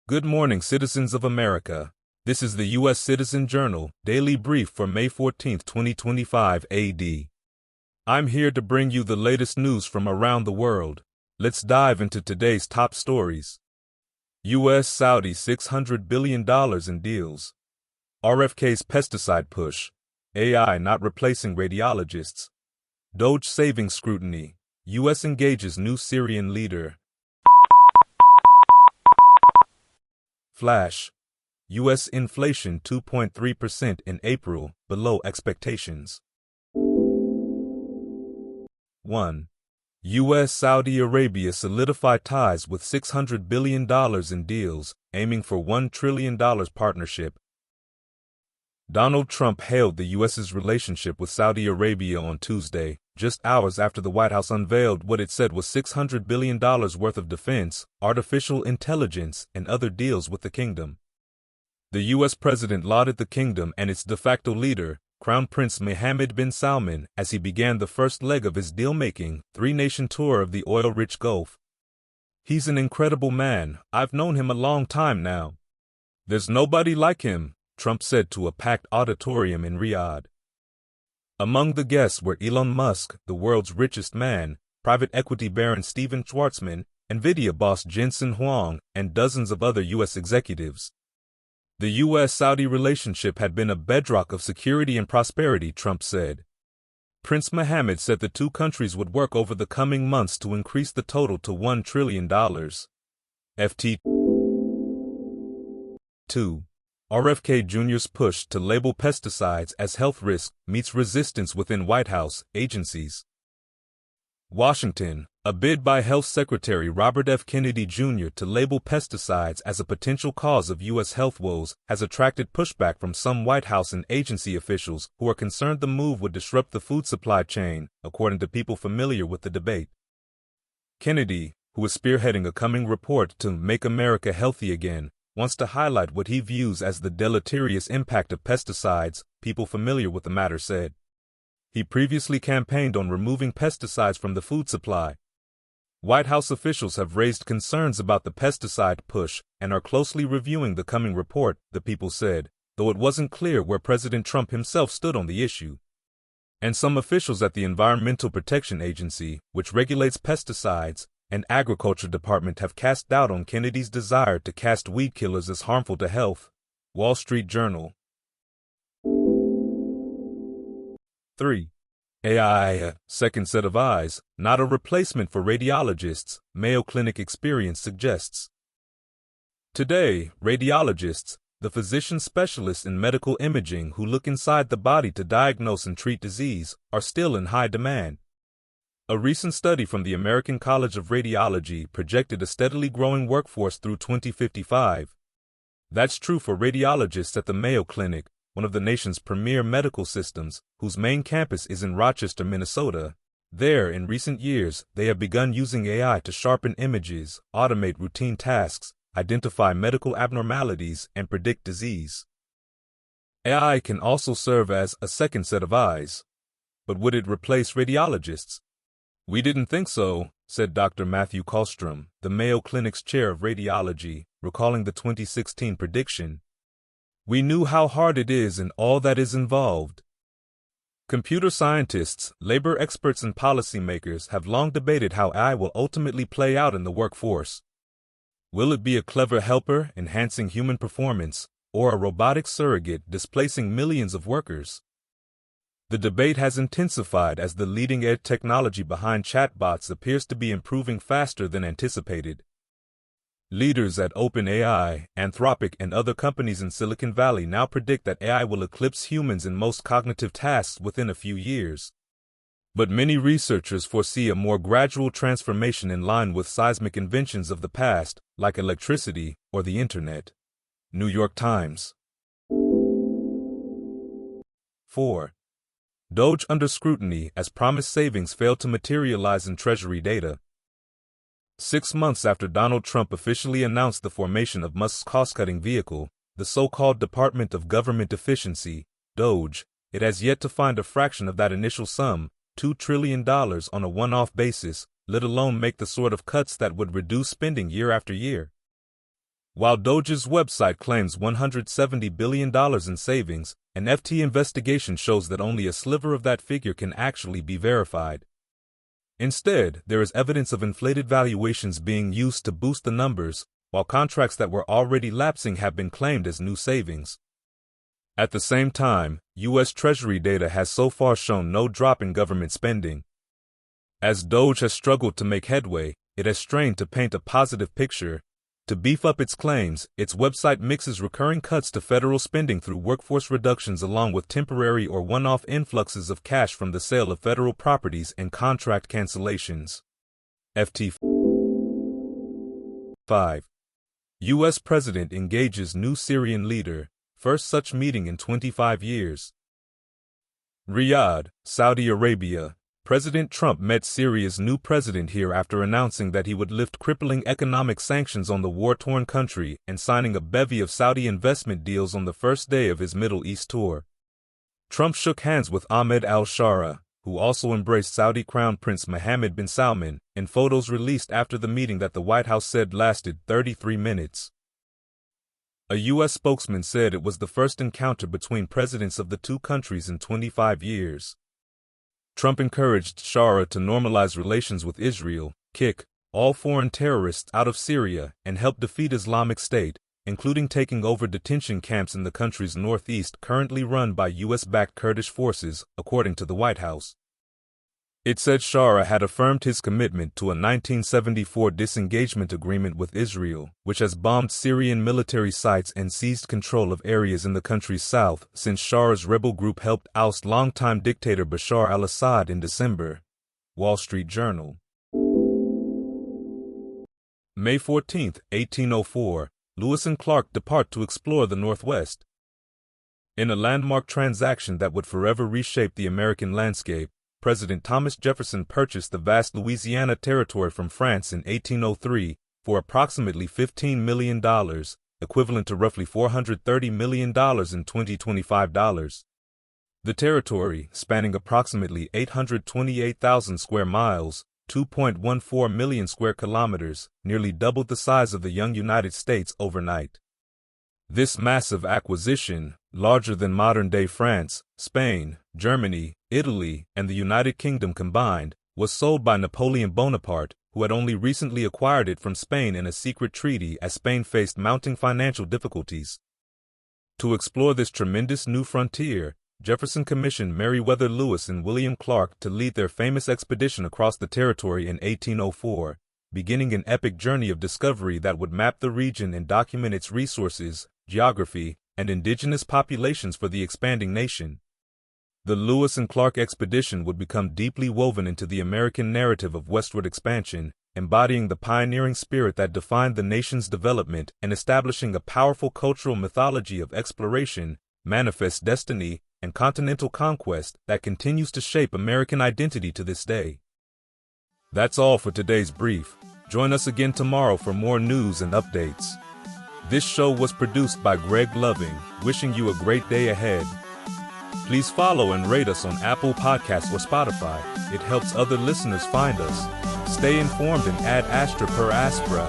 Good morning, citizens of America. This is the U.S. Citizen Journal, Daily Brief for May 14, 2025 AD. I'm here to bring you the latest news from around the world. Let's dive into today's top stories. U.S.-Saudi $600 billion in deals. RFK's pesticide push. AI not replacing radiologists. DOGE saving scrutiny. U.S. engages new Syrian leader. Flash. U.S. inflation 2.3% in April, below expectations. 1. U.S.-Saudi Arabia solidify ties with $600 billion in deals, aiming for $1 trillion partnership. Donald Trump hailed the U.S.'s relationship with Saudi Arabia on Tuesday, just hours after the White House unveiled what it said was $600 billion worth of defense, artificial intelligence, and other deals with the kingdom. The U.S. president lauded the kingdom and its de facto leader, Crown Prince Mohammed bin Salman, as he began the first leg of his deal-making, three-nation tour of the oil-rich Gulf. "He's an incredible man. I've known him a long time now. There's nobody like him," Trump said to a packed auditorium in Riyadh. Among the guests were Elon Musk, the world's richest man, private equity baron Steven Schwarzman, Nvidia boss Jensen Huang, and dozens of other U.S. executives. The U.S.-Saudi relationship had been a bedrock of security and prosperity, Trump said. Prince Mohammed said the two countries would work over the coming months to increase the total to $1 trillion. FT 2. RFK Jr.'s push to label pesticides as health risk meets resistance within White House agencies. Washington, a bid by Health Secretary Robert F. Kennedy Jr. to label pesticides as a potential cause of U.S. health woes has attracted pushback from some White House and agency officials who are concerned the move would disrupt the food supply chain, according to people familiar with the debate. Kennedy, who is spearheading a coming report to Make America Healthy Again, wants to highlight what he views as the deleterious impact of pesticides, people familiar with the matter said. He previously campaigned on removing pesticides from the food supply. White House officials have raised concerns about the pesticide push and are closely reviewing the coming report, the people said, though it wasn't clear where President Trump himself stood on the issue. And some officials at the Environmental Protection Agency, which regulates pesticides, and Agriculture Department have cast doubt on Kennedy's desire to cast weed killers as harmful to health. Wall Street Journal. 3. AI, second set of eyes, not a replacement for radiologists, Mayo Clinic experience suggests. Today, radiologists, the physician specialists in medical imaging who look inside the body to diagnose and treat disease, are still in high demand. A recent study from the American College of Radiology projected a steadily growing workforce through 2055. That's true for radiologists at the Mayo Clinic, one of the nation's premier medical systems, whose main campus is in Rochester, Minnesota. There, in recent years, they have begun using AI to sharpen images, automate routine tasks, identify medical abnormalities, and predict disease. AI can also serve as a second set of eyes. But would it replace radiologists? "We didn't think so," said Dr. Matthew Kallstrom, the Mayo Clinic's chair of radiology, recalling the 2016 prediction. "We knew how hard it is and all that is involved." Computer scientists, labor experts, and policymakers have long debated how AI will ultimately play out in the workforce. Will it be a clever helper enhancing human performance, or a robotic surrogate displacing millions of workers? The debate has intensified as the leading-edge technology behind chatbots appears to be improving faster than anticipated. Leaders at OpenAI, Anthropic, and other companies in Silicon Valley now predict that AI will eclipse humans in most cognitive tasks within a few years. But many researchers foresee a more gradual transformation in line with seismic inventions of the past, like electricity or the Internet. New York Times. 4. DOGE under scrutiny as promised savings fail to materialize in Treasury data. 6 months after Donald Trump officially announced the formation of Musk's cost-cutting vehicle, the so-called Department of Government Efficiency, DOGE, it has yet to find a fraction of that initial sum, $2 trillion on a one-off basis, let alone make the sort of cuts that would reduce spending year after year. While DOGE's website claims $170 billion in savings, an FT investigation shows that only a sliver of that figure can actually be verified. Instead, there is evidence of inflated valuations being used to boost the numbers, while contracts that were already lapsing have been claimed as new savings. At the same time, U.S. Treasury data has so far shown no drop in government spending. As DOGE has struggled to make headway, it has strained to paint a positive picture. To beef up its claims, its website mixes recurring cuts to federal spending through workforce reductions along with temporary or one-off influxes of cash from the sale of federal properties and contract cancellations. FT 5. U.S. President engages new Syrian leader, first such meeting in 25 years. Riyadh, Saudi Arabia. President Trump met Syria's new president here after announcing that he would lift crippling economic sanctions on the war-torn country and signing a bevy of Saudi investment deals on the first day of his Middle East tour. Trump shook hands with Ahmed al-Shara, who also embraced Saudi Crown Prince Mohammed bin Salman, in photos released after the meeting that the White House said lasted 33 minutes. A U.S. spokesman said it was the first encounter between presidents of the two countries in 25 years. Trump encouraged Shara to normalize relations with Israel, kick all foreign terrorists out of Syria, and help defeat Islamic State, including taking over detention camps in the country's northeast currently run by U.S.-backed Kurdish forces, according to the White House. It said Shara had affirmed his commitment to a 1974 disengagement agreement with Israel, which has bombed Syrian military sites and seized control of areas in the country's south since Shara's rebel group helped oust longtime dictator Bashar al-Assad in December. Wall Street Journal. May 14, 1804, Lewis and Clark depart to explore the Northwest. In a landmark transaction that would forever reshape the American landscape, President Thomas Jefferson purchased the vast Louisiana Territory from France in 1803 for approximately $15 million, equivalent to roughly $430 million in 2025 dollars. The territory, spanning approximately 828,000 square miles, 2.14 million square kilometers, nearly doubled the size of the young United States overnight. This massive acquisition, larger than modern-day France, Spain, Germany, Italy, and the United Kingdom combined, was sold by Napoleon Bonaparte, who had only recently acquired it from Spain in a secret treaty as Spain faced mounting financial difficulties. To explore this tremendous new frontier, Jefferson commissioned Meriwether Lewis and William Clark to lead their famous expedition across the territory in 1804, beginning an epic journey of discovery that would map the region and document its resources, geography, and indigenous populations for the expanding nation. The Lewis and Clark expedition would become deeply woven into the American narrative of westward expansion, embodying the pioneering spirit that defined the nation's development and establishing a powerful cultural mythology of exploration, manifest destiny, and continental conquest that continues to shape American identity to this day. That's all for today's brief. Join us again tomorrow for more news and updates. This show was produced by Greg Loving, wishing you a great day ahead. Please follow and rate us on Apple Podcasts or Spotify. It helps other listeners find us. Stay informed and ad astra per aspera.